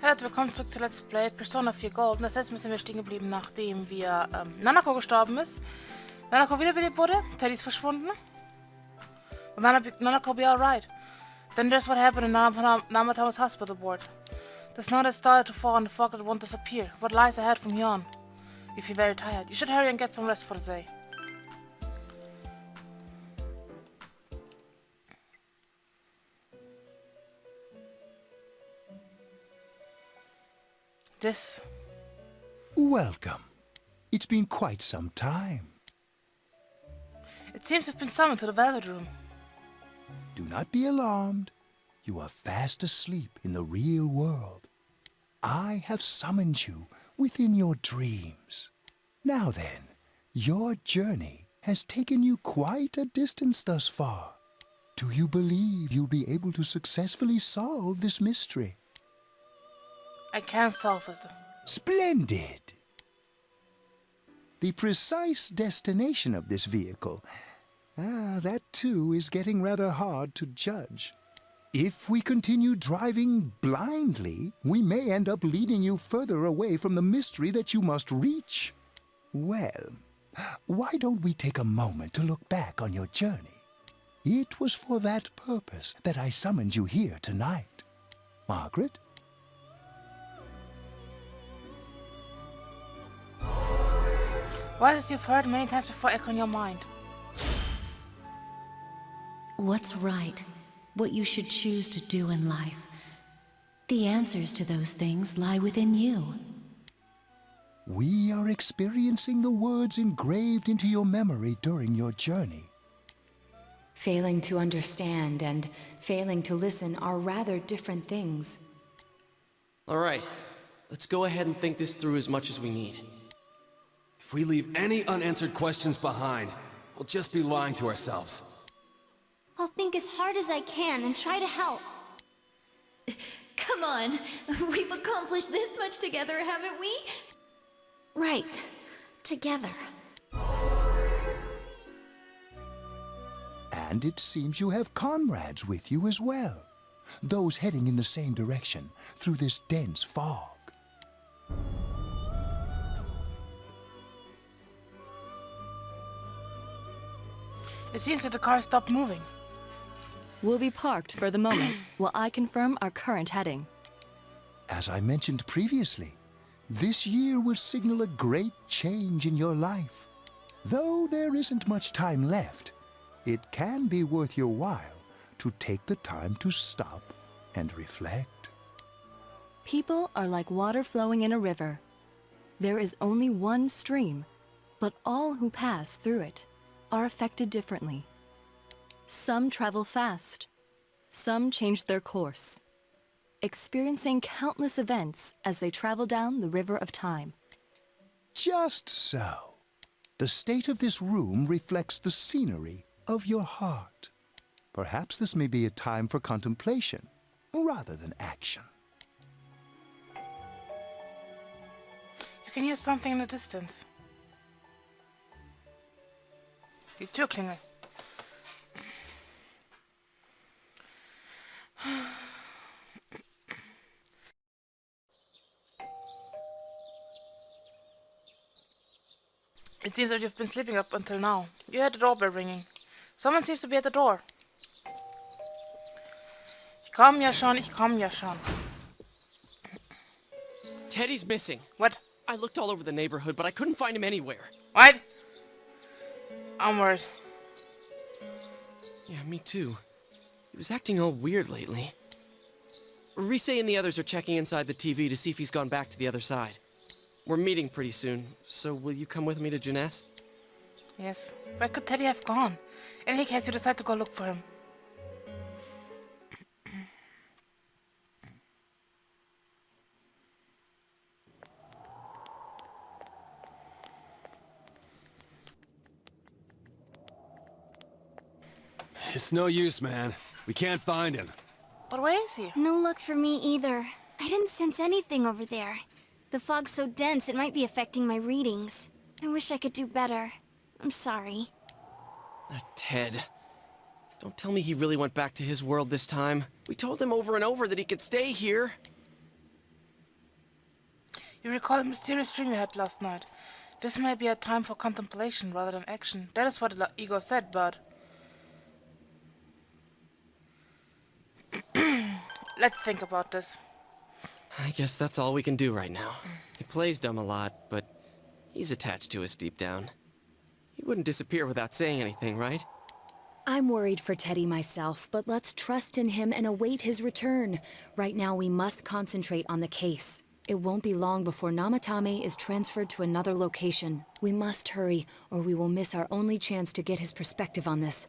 Herzlich willkommen zurück zu Let's Play Persona 4 Gold. Und das letzte Mal sind wir stehen geblieben, nachdem wir Nanako gestorben ist. Nanako wiederbelebt wurde, Teddy ist verschwunden. Und Nanako will be alright. Then there's what happened in Namatame's hospital ward. The snow that started to fall and the fog that won't disappear. What lies ahead from here on? You feel very tired. You should hurry and get some rest for the day. This. Welcome. It's been quite some time. It seems you've been summoned to the Velvet Room. Do not be alarmed. You are fast asleep in the real world. I have summoned you within your dreams. Now then, your journey has taken you quite a distance thus far. Do you believe you'll be able to successfully solve this mystery? I can't solve it. Splendid! The precise destination of this vehicle, that too is getting rather hard to judge. If we continue driving blindly, we may end up leading you further away from the mystery that you must reach. Well, why don't we take a moment to look back on your journey? It was for that purpose that I summoned you here tonight. Margaret? Voices you've heard many times before echo in your mind. What's right? What you should choose to do in life? The answers to those things lie within you. We are experiencing the words engraved into your memory during your journey. Failing to understand and failing to listen are rather different things. All right, let's go ahead and think this through as much as we need. If we leave any unanswered questions behind, we'll just be lying to ourselves. I'll think as hard as I can and try to help. Come on, we've accomplished this much together, haven't we? Right. Together. And it seems you have comrades with you as well. Those heading in the same direction through this dense fog. It seems that the car stopped moving. We'll be parked for the moment while I confirm our current heading. As I mentioned previously, this year will signal a great change in your life. Though there isn't much time left, it can be worth your while to take the time to stop and reflect. People are like water flowing in a river. There is only one stream, but all who pass through it are affected differently. Some travel fast, some change their course, experiencing countless events as they travel down the river of time. Just so. The state of this room reflects the scenery of your heart. Perhaps this may be a time for contemplation rather than action. You can hear something in the distance. Die Türklingel. It seems that you've been sleeping up until now. You heard the doorbell ringing. Someone seems to be at the door. Ich komm ja schon. Teddy's missing. What? I looked all over the neighborhood, but I couldn't find him anywhere. What? I'm worried. Yeah, me too. He was acting all weird lately. Rise and the others are checking inside the TV to see if he's gone back to the other side. We're meeting pretty soon, so will you come with me to Jeunesse? Yes. Where could Teddy have gone? In any case, you decide to go look for him. It's no use, man. We can't find him. But where is he? No luck for me either. I didn't sense anything over there. The fog's so dense it might be affecting my readings. I wish I could do better. I'm sorry. Ted. Don't tell me he really went back to his world this time. We told him over and over that he could stay here. You recall a mysterious dream you had last night. This may be a time for contemplation rather than action. That is what the ego said, but... Let's think about this. I guess that's all we can do right now. He plays dumb a lot, but he's attached to us deep down. He wouldn't disappear without saying anything, right? I'm worried for Teddy myself, but let's trust in him and await his return. Right now, we must concentrate on the case. It won't be long before Namatame is transferred to another location. We must hurry, or we will miss our only chance to get his perspective on this.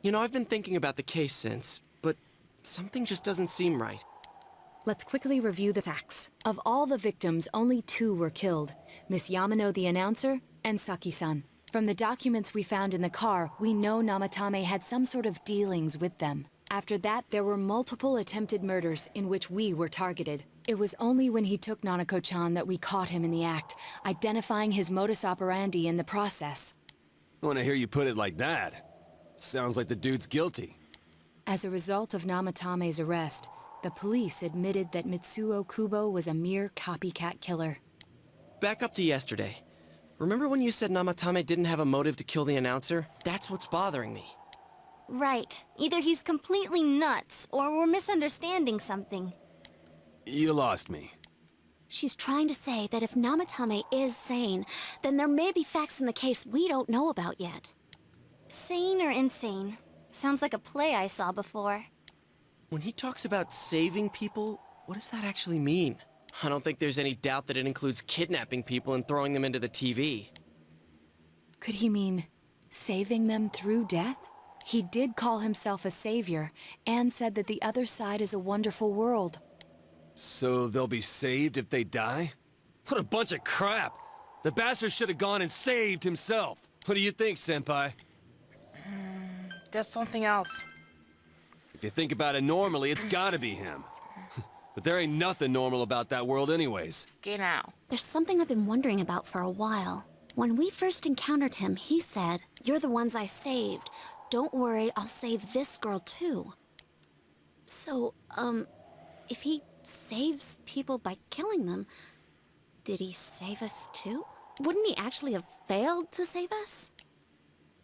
You know, I've been thinking about the case since, but something just doesn't seem right. Let's quickly review the facts. Of all the victims, only 2 were killed. Miss Yamano the announcer, and Saki-san. From the documents we found in the car, we know Namatame had some sort of dealings with them. After that, there were multiple attempted murders in which we were targeted. It was only when he took Nanako-chan that we caught him in the act, identifying his modus operandi in the process. When I hear you put it like that, sounds like the dude's guilty. As a result of Namatame's arrest, the police admitted that Mitsuo Kubo was a mere copycat killer. Back up to yesterday. Remember when you said Namatame didn't have a motive to kill the announcer? That's what's bothering me. Right. Either he's completely nuts, or we're misunderstanding something. You lost me. She's trying to say that if Namatame is sane, then there may be facts in the case we don't know about yet. Sane or insane? Sounds like a play I saw before. When he talks about saving people, what does that actually mean? I don't think there's any doubt that it includes kidnapping people and throwing them into the TV. Could he mean saving them through death? He did call himself a savior, and said that the other side is a wonderful world. So they'll be saved if they die? What a bunch of crap! The bastard should have gone and saved himself. What do you think, Senpai? There's something else. If you think about it normally, it's gotta be him. But there ain't nothing normal about that world anyways. Okay now. There's something I've been wondering about for a while. When we first encountered him, he said, "You're the ones I saved. Don't worry, I'll save this girl too." So, if he saves people by killing them, did he save us too? Wouldn't he actually have failed to save us?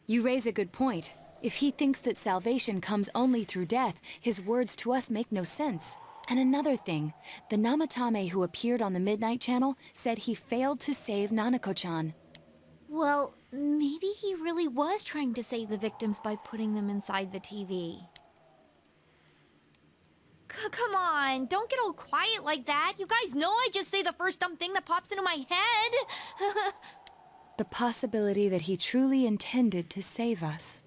You raise a good point. If he thinks that salvation comes only through death, his words to us make no sense. And another thing, the Namatame who appeared on the Midnight Channel said he failed to save Nanako-chan. Well, maybe he really was trying to save the victims by putting them inside the TV. Come on, don't get all quiet like that. You guys know I just say the first dumb thing that pops into my head. The possibility that he truly intended to save us.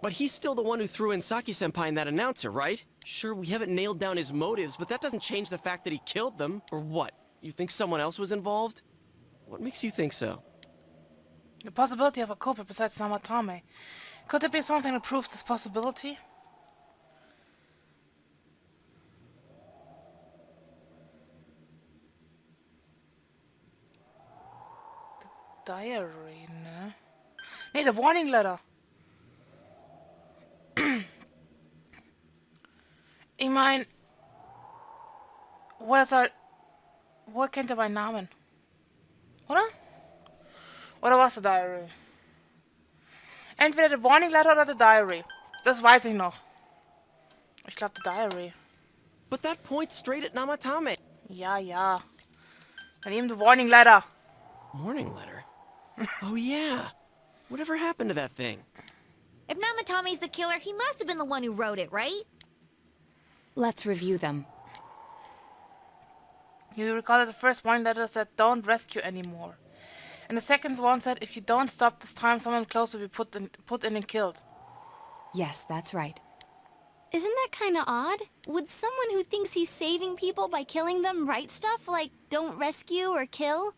But he's still the one who threw in Saki-senpai and that announcer, right? Sure, we haven't nailed down his motives, but that doesn't change the fact that he killed them. Or what? You think someone else was involved? What makes you think so? The possibility of a culprit besides Namatame. Could there be something that proves this possibility? The diary, no? Nee, the warning letter. Ich mein, woher kennt er meinen Namen? Oder? Oder was der Diary? Entweder der Warning Letter oder der Diary. Das weiß ich noch. Ich glaube, der Diary. But that points straight at Namatame. Ja, ja. Dann eben der Warning Letter. Warning letter? Oh yeah. Whatever happened to that thing? If Namatame's the killer, he must have been the one who wrote it, right? Let's review them. You recall that the first warning letter said, "Don't rescue anymore." And the second one said, "If you don't stop this time, someone close will be put in and killed." Yes, that's right. Isn't that kinda odd? Would someone who thinks he's saving people by killing them write stuff like, "Don't rescue or kill"?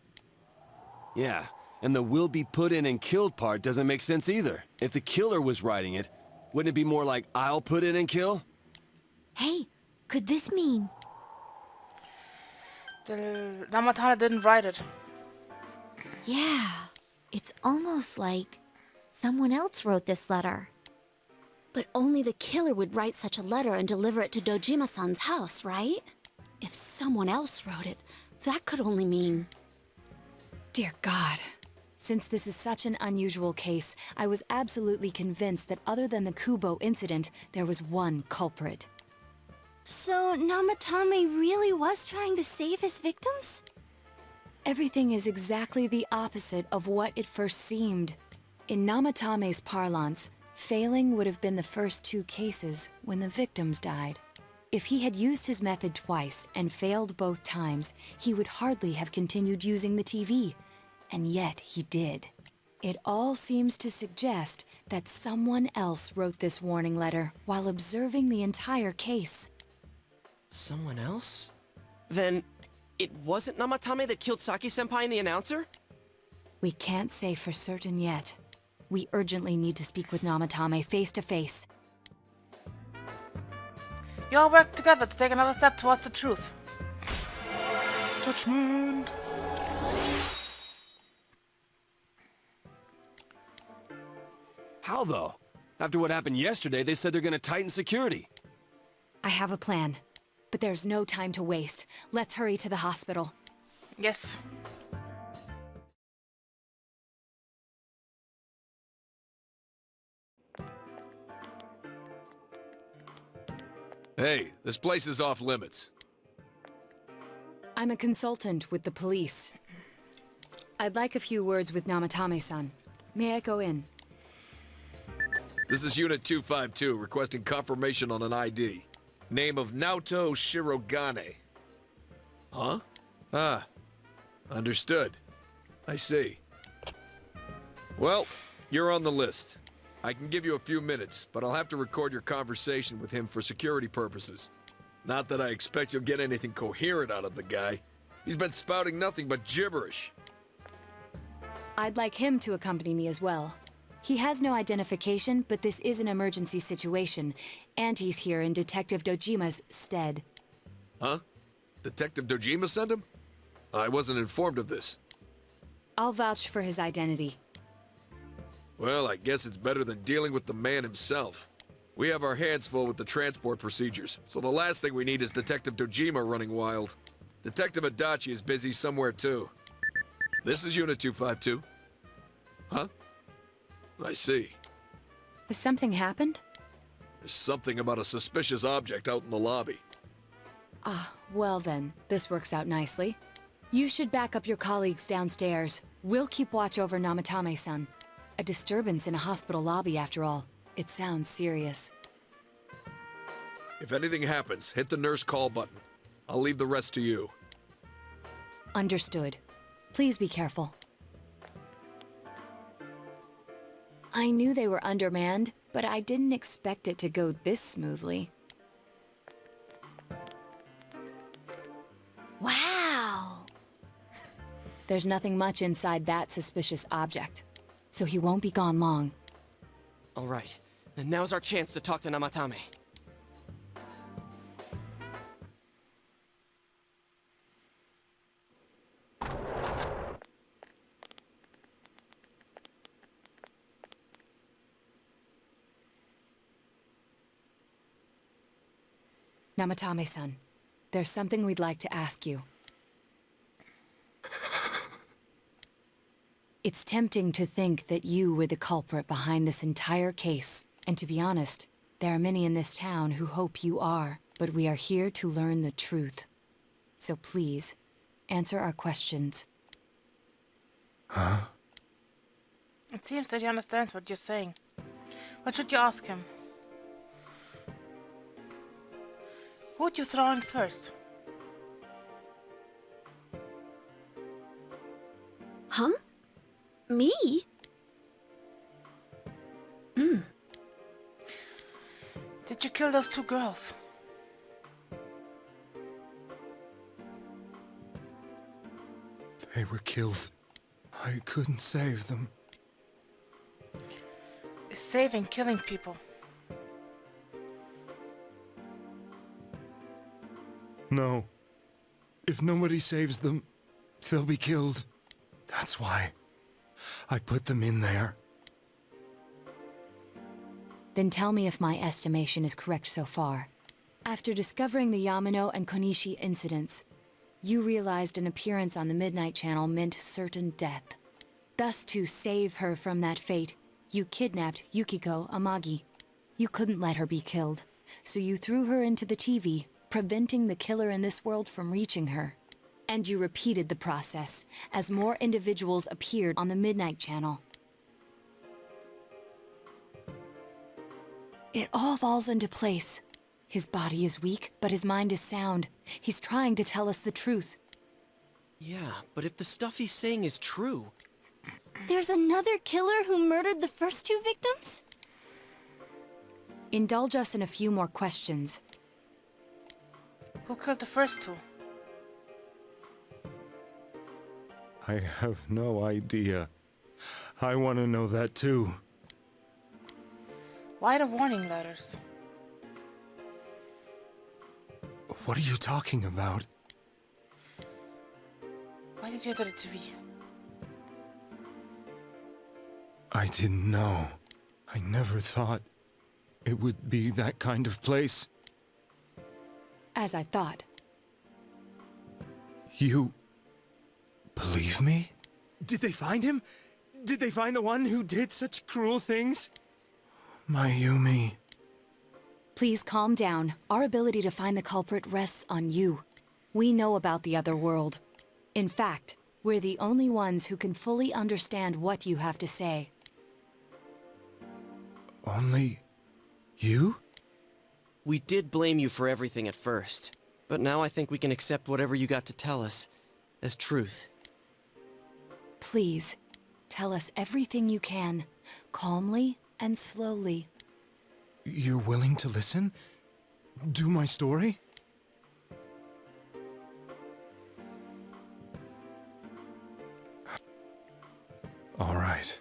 Yeah, and the will be put in and killed part doesn't make sense either. If the killer was writing it, wouldn't it be more like, "I'll put in and kill"? Hey, could this mean... The Namatame didn't write it. Yeah, it's almost like someone else wrote this letter. But only the killer would write such a letter and deliver it to Dojima-san's house, right? If someone else wrote it, That could only mean... Dear God. Since this is such an unusual case, I was absolutely convinced that other than the Kubo incident, there was one culprit. So, Namatame really was trying to save his victims? Everything is exactly the opposite of what it first seemed. In Namatame's parlance, failing would have been the first 2 cases when the victims died. If he had used his method twice and failed both times, he would hardly have continued using the TV. And yet he did. It all seems to suggest that someone else wrote this warning letter while observing the entire case. Someone else? Then it wasn't Namatame that killed Saki-senpai and the announcer? We can't say for certain yet. We urgently need to speak with Namatame face to face. You all work together to take another step towards the truth. Judgment. How, though? After what happened yesterday, they said they're gonna tighten security. I have a plan, but there's no time to waste. Let's hurry to the hospital. Yes. Hey, this place is off limits. I'm a consultant with the police. I'd like a few words with Namatame-san. May I go in? This is Unit 252, requesting confirmation on an ID. Name of Naoto Shirogane. Huh? Ah. Understood. I see. Well, you're on the list. I can give you a few minutes, but I'll have to record your conversation with him for security purposes. Not that I expect you'll get anything coherent out of the guy. He's been spouting nothing but gibberish. I'd like him to accompany me as well. He has no identification, but this is an emergency situation, and he's here in Detective Dojima's stead. Huh? Detective Dojima sent him? I wasn't informed of this. I'll vouch for his identity. Well, I guess it's better than dealing with the man himself. We have our hands full with the transport procedures, so the last thing we need is Detective Dojima running wild. Detective Adachi is busy somewhere too. This is Unit 252. Huh? I see. Has something happened? There's something about a suspicious object out in the lobby. Ah, well then, this works out nicely. You should back up your colleagues downstairs. We'll keep watch over Namatame-san. A disturbance in a hospital lobby, after all. It sounds serious. If anything happens, hit the nurse call button. I'll leave the rest to you. Understood. Please be careful. I knew they were undermanned, but I didn't expect it to go this smoothly. Wow! There's nothing much inside that suspicious object, so he won't be gone long. All right, and now's our chance to talk to Namatame. Namatame-san, there's something we'd like to ask you. It's tempting to think that you were the culprit behind this entire case. And to be honest, there are many in this town who hope you are. But we are here to learn the truth. So please, answer our questions. Huh? It seems that he understands what you're saying. What should you ask him? Who would you throw in first? Huh? Me? Did you kill those 2 girls? They were killed. I couldn't save them. Is saving killing people? No. If nobody saves them, they'll be killed. That's why I put them in there. Then tell me if my estimation is correct so far. After discovering the Yamano and Konishi incidents, you realized an appearance on the Midnight Channel meant certain death. Thus, to save her from that fate, you kidnapped Yukiko Amagi. You couldn't let her be killed, so you threw her into the TV, preventing the killer in this world from reaching her. And you repeated the process, as more individuals appeared on the Midnight Channel. It all falls into place. His body is weak, but his mind is sound. He's trying to tell us the truth. Yeah, but if the stuff he's saying is true... There's another killer who murdered the first two victims? Indulge us in a few more questions. Who killed the first two? I have no idea. I want to know that too. Why the warning letters? What are you talking about? Why did you enter the TV? I didn't know. I never thought it would be that kind of place. As I thought. You... believe me? Did they find him? Did they find the one who did such cruel things? Mayumi... Please calm down. Our ability to find the culprit rests on you. We know about the other world. In fact, we're the only ones who can fully understand what you have to say. Only... you? We did blame you for everything at first, but now I think we can accept whatever you got to tell us as truth. Please, tell us everything you can, calmly and slowly. You're willing to listen? Do my story? All right.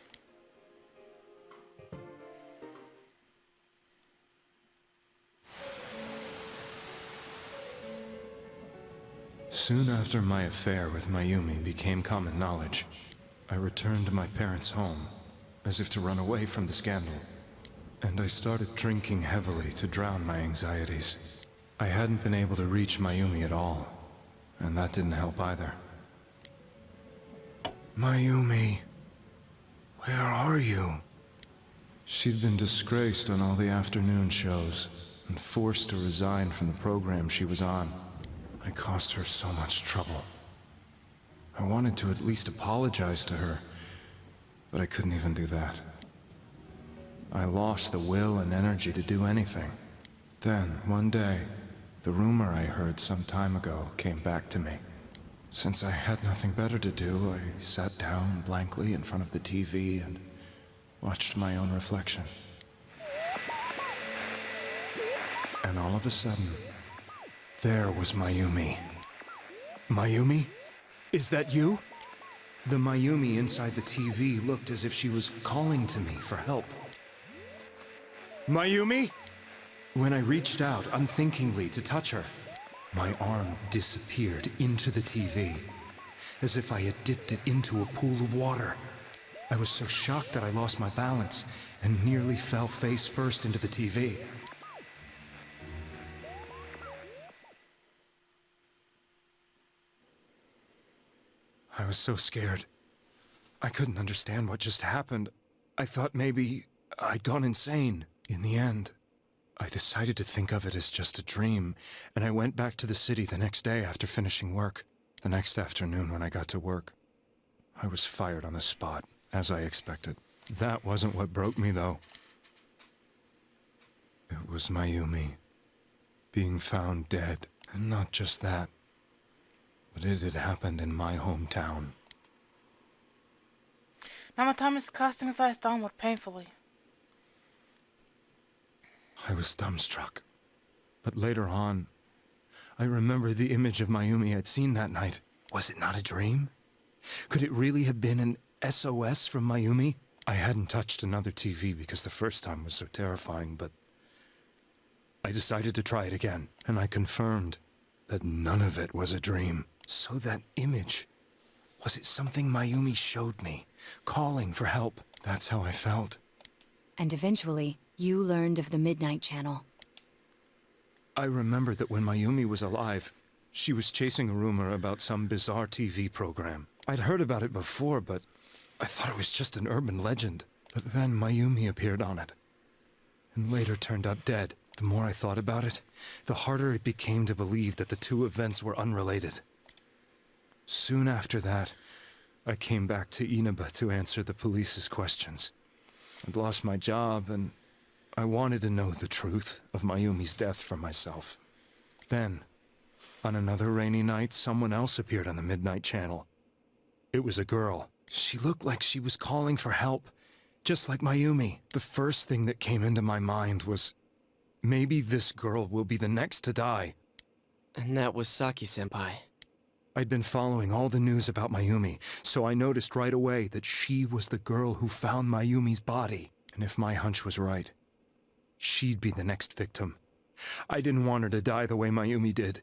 Soon after my affair with Mayumi became common knowledge, I returned to my parents' home, as if to run away from the scandal. And I started drinking heavily to drown my anxieties. I hadn't been able to reach Mayumi at all, and that didn't help either. Mayumi, where are you? She'd been disgraced on all the afternoon shows, and forced to resign from the program she was on. I caused her so much trouble. I wanted to at least apologize to her, but I couldn't even do that. I lost the will and energy to do anything. Then, one day, the rumor I heard some time ago came back to me. Since I had nothing better to do, I sat down blankly in front of the TV and watched my own reflection. And all of a sudden, there was Mayumi. Mayumi? Is that you? The Mayumi inside the TV looked as if she was calling to me for help. Mayumi? When I reached out unthinkingly to touch her, my arm disappeared into the TV, as if I had dipped it into a pool of water. I was so shocked that I lost my balance and nearly fell face first into the TV. I was so scared. I couldn't understand what just happened. I thought maybe I'd gone insane. In the end, I decided to think of it as just a dream, and I went back to the city the next day after finishing work. The next afternoon when I got to work, I was fired on the spot, as I expected. That wasn't what broke me, though. It was Mayumi being found dead, and not just that, but it had happened in my hometown. Namatame is casting his eyes downward painfully. I was dumbstruck. But later on, I remembered the image of Mayumi I'd seen that night. Was it not a dream? Could it really have been an SOS from Mayumi? I hadn't touched another TV because the first time was so terrifying, but I decided to try it again, and I confirmed that none of it was a dream. So that image, was it something Mayumi showed me, calling for help? That's how I felt. And eventually, you learned of the Midnight Channel. I remembered that when Mayumi was alive, She was chasing a rumor about some bizarre TV program. I'd heard about it before, but I thought it was just an urban legend. But then Mayumi appeared on it, and later turned up dead. The more I thought about it, the harder it became to believe that the two events were unrelated. Soon after that, I came back to Inaba to answer the police's questions. I'd lost my job, and I wanted to know the truth of Mayumi's death for myself. Then, on another rainy night, someone else appeared on the Midnight Channel. It was a girl. She looked like she was calling for help, just like Mayumi. The first thing that came into my mind was, maybe this girl will be the next to die. And that was Saki-senpai. I'd been following all the news about Mayumi, so I noticed right away that she was the girl who found Mayumi's body. And if my hunch was right, she'd be the next victim. I didn't want her to die the way Mayumi did.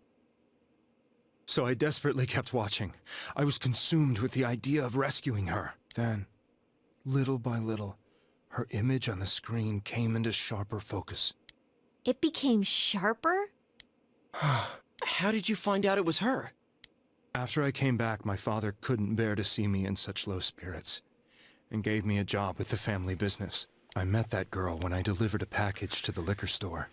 So I desperately kept watching. I was consumed with the idea of rescuing her. Then, little by little, her image on the screen came into sharper focus. It became sharper? How did you find out it was her? After I came back, my father couldn't bear to see me in such low spirits, and gave me a job with the family business. I met that girl when I delivered a package to the liquor store.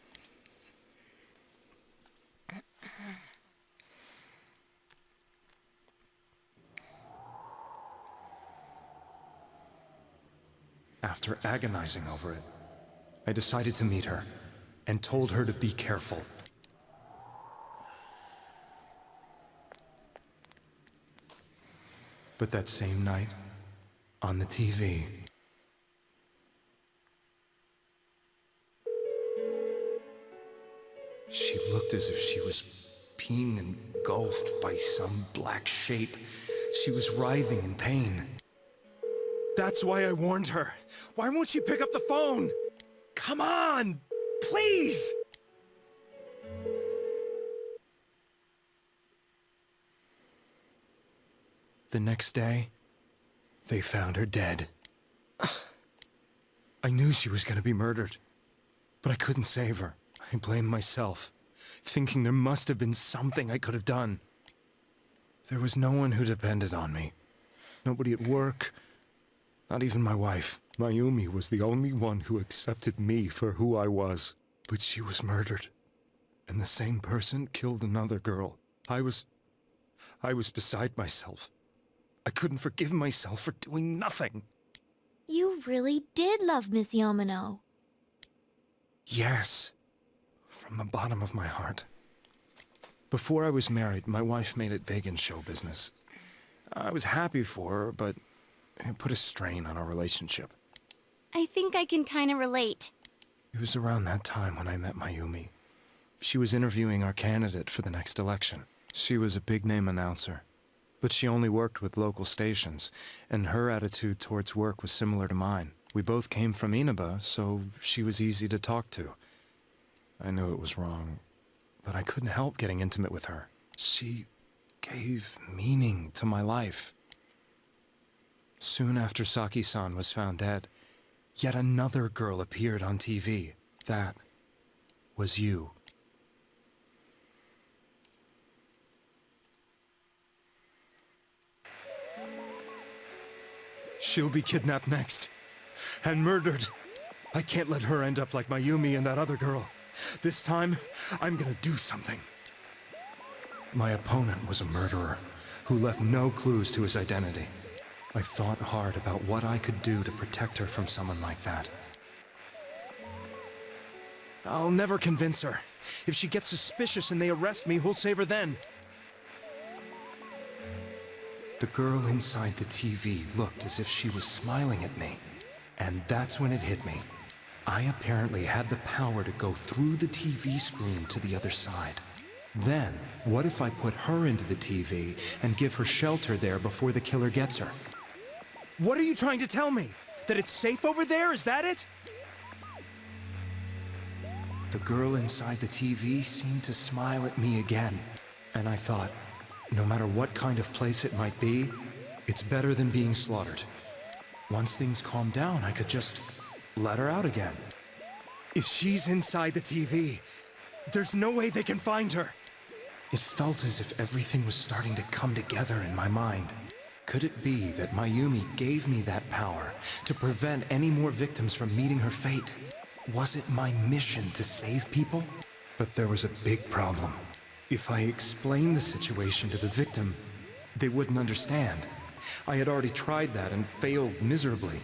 After agonizing over it, I decided to meet her, and told her to be careful. But that same night, on the TV, she looked as if she was being engulfed by some black shape. She was writhing in pain. That's why I warned her. Why won't she pick up the phone? Come on, please! The next day, they found her dead. I knew she was going to be murdered, but I couldn't save her. I blamed myself, thinking there must have been something I could have done. There was no one who depended on me. Nobody at work, not even my wife. Mayumi was the only one who accepted me for who I was. But she was murdered, and the same person killed another girl. I was beside myself. I couldn't forgive myself for doing nothing. You really did love Miss Yamano. Yes, from the bottom of my heart. Before I was married, my wife made it big in show business. I was happy for her, but it put a strain on our relationship. I think I can kind of relate. It was around that time when I met Mayumi. She was interviewing our candidate for the next election. She was a big-name announcer, but she only worked with local stations, and her attitude towards work was similar to mine. We both came from Inaba, so she was easy to talk to. I knew it was wrong, but I couldn't help getting intimate with her. She gave meaning to my life. Soon after Saki-san was found dead, yet another girl appeared on TV. That was you. She'll be kidnapped next, and murdered. I can't let her end up like Mayumi and that other girl. This time, I'm gonna do something. My opponent was a murderer who left no clues to his identity. I thought hard about what I could do to protect her from someone like that. I'll never convince her. If she gets suspicious and they arrest me, who'll save her then? The girl inside the TV looked as if she was smiling at me. And that's when it hit me. I apparently had the power to go through the TV screen to the other side. Then, what if I put her into the TV and give her shelter there before the killer gets her? What are you trying to tell me? That it's safe over there? Is that it? The girl inside the TV seemed to smile at me again. And I thought, no matter what kind of place it might be, it's better than being slaughtered. Once things calm down, I could just let her out again. If she's inside the TV, there's no way they can find her. It felt as if everything was starting to come together in my mind. Could it be that Mayumi gave me that power to prevent any more victims from meeting her fate? Was it my mission to save people? But there was a big problem. If I explained the situation to the victim, they wouldn't understand. I had already tried that and failed miserably.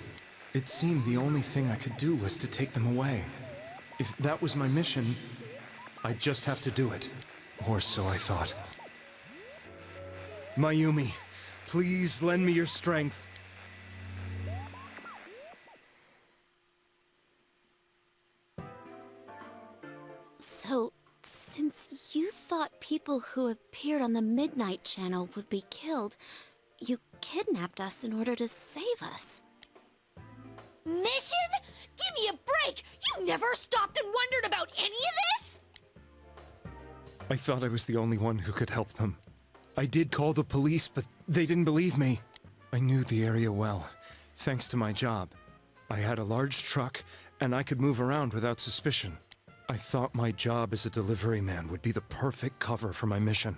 It seemed the only thing I could do was to take them away. If that was my mission, I'd just have to do it. Or so I thought. Mayumi, please lend me your strength. So, since you thought people who appeared on the Midnight Channel would be killed, you kidnapped us in order to save us. Mission? Give me a break! You never stopped and wondered about any of this? I thought I was the only one who could help them. I did call the police, but they didn't believe me. I knew the area well, thanks to my job. I had a large truck, and I could move around without suspicion. I thought my job as a delivery man would be the perfect cover for my mission.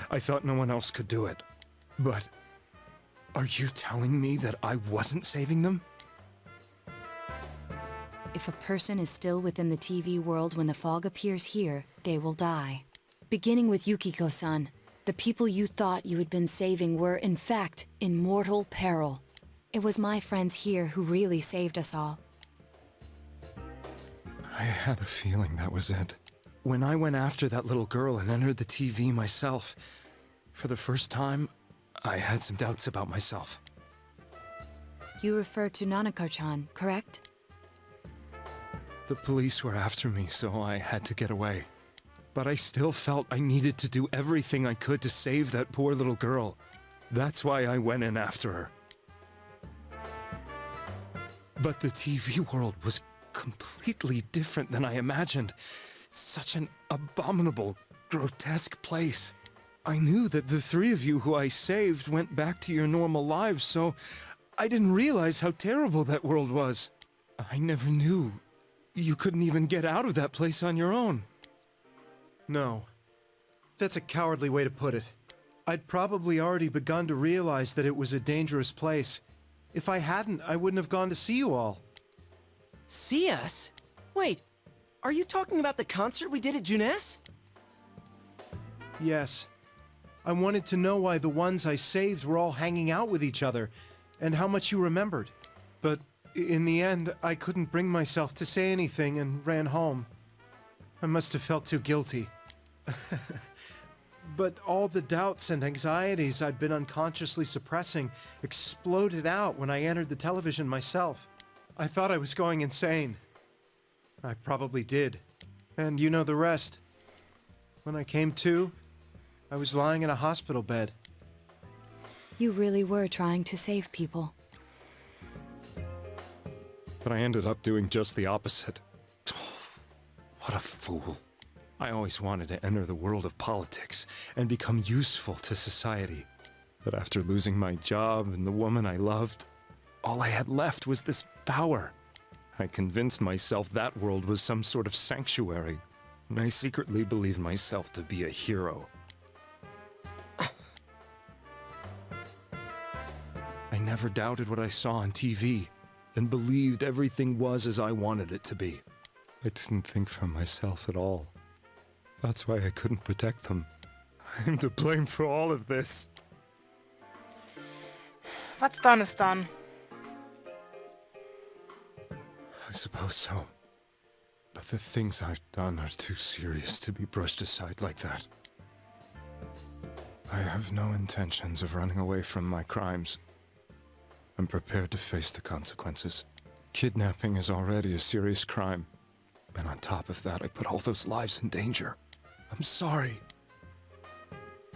I thought no one else could do it. But are you telling me that I wasn't saving them? If a person is still within the TV world when the fog appears here, they will die. Beginning with Yukiko-san, the people you thought you had been saving were, in fact, in mortal peril. It was my friends here who really saved us all. I had a feeling that was it. When I went after that little girl and entered the TV myself, for the first time, I had some doubts about myself. You refer to Nanako-chan, correct? The police were after me, so I had to get away. But I still felt I needed to do everything I could to save that poor little girl. That's why I went in after her. But the TV world was completely different than I imagined. Such an abominable, grotesque place. I knew that the three of you who I saved went back to your normal lives, so I didn't realize how terrible that world was. I never knew you couldn't even get out of that place on your own. No. That's a cowardly way to put it. I'd probably already begun to realize that it was a dangerous place. If I hadn't, I wouldn't have gone to see you all. See us? Wait, are you talking about the concert we did at Jeunesse? Yes. I wanted to know why the ones I saved were all hanging out with each other, and how much you remembered. But in the end, I couldn't bring myself to say anything and ran home. I must have felt too guilty. But all the doubts and anxieties I'd been unconsciously suppressing exploded out when I entered the television myself. I thought I was going insane. I probably did. And you know the rest. When I came to, I was lying in a hospital bed. You really were trying to save people. But I ended up doing just the opposite. What a fool. I always wanted to enter the world of politics and become useful to society. But after losing my job and the woman I loved, all I had left was this power. I convinced myself that world was some sort of sanctuary, and I secretly believed myself to be a hero. I never doubted what I saw on TV, and believed everything was as I wanted it to be. I didn't think for myself at all. That's why I couldn't protect them. I'm to blame for all of this. What's done is done. I suppose so. But the things I've done are too serious to be brushed aside like that. I have no intentions of running away from my crimes. I'm prepared to face the consequences. Kidnapping is already a serious crime. And on top of that, I put all those lives in danger. I'm sorry.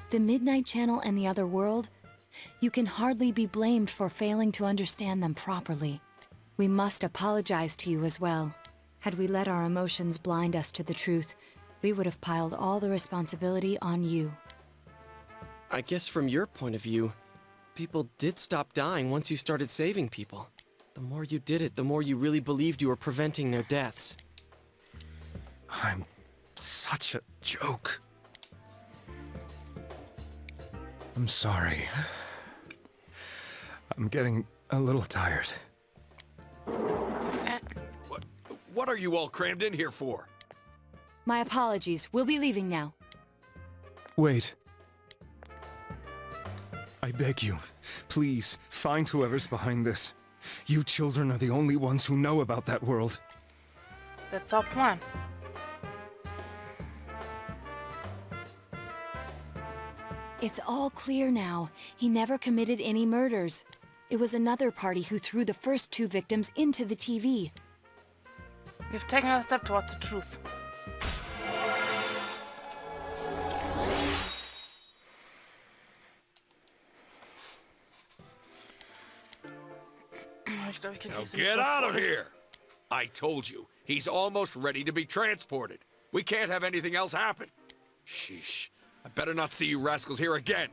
The Midnight Channel and the other world? You can hardly be blamed for failing to understand them properly. We must apologize to you as well. Had we let our emotions blind us to the truth, we would have piled all the responsibility on you. I guess from your point of view, people did stop dying once you started saving people. The more you did it, the more you really believed you were preventing their deaths. I'm such a joke. I'm sorry. I'm getting a little tired. What are you all crammed in here for? My apologies. We'll be leaving now. Wait. I beg you, please, find whoever's behind this. You children are the only ones who know about that world. That's our plan. It's all clear now. He never committed any murders. It was another party who threw the first 2 victims into the TV. We've taken a step towards the truth. Now get out of here! I told you, he's almost ready to be transported. We can't have anything else happen. Sheesh. I better not see you rascals here again.